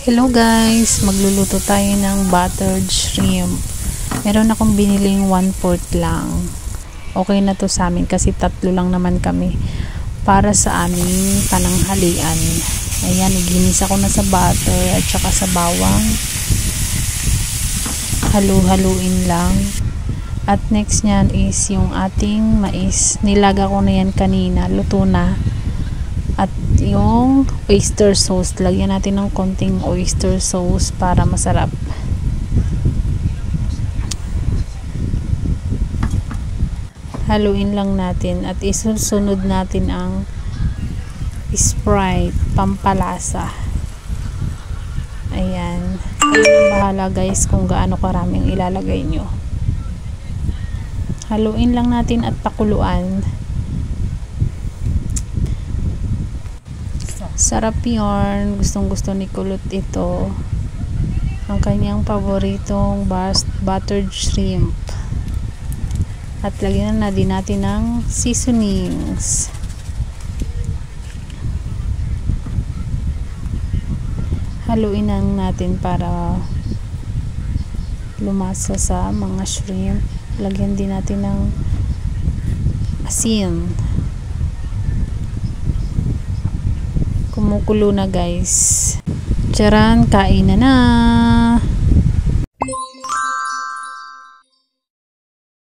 Hello guys, magluluto tayo ng buttered shrimp. Meron akong biniling 1/4 lang. Okay na to sa amin kasi tatlo lang naman kami para sa aming pananghalian. Ayan, iginisa ko na sa butter at saka sa bawang. Halu-haluin lang. At next nyan is yung ating mais. Nilaga ko na yan kanina, luto na. At yung oyster sauce, lagyan natin ng konting oyster sauce para masarap. Haluin lang natin at isusunod natin ang Sprite, pampalasa. Ayan. Bahala guys kung gaano karaming ilalagay nyo. Haluin lang natin at pakuluan. Sarap yun. Gustong gusto ni Kulot ito. Ang kanyang paboritong buttered shrimp. At lagyan na din natin ng seasonings. Haluin lang natin para lumasa sa mga shrimp. Lagyan din natin ng asin. Kumukulo na guys. Tsaran, kain na na.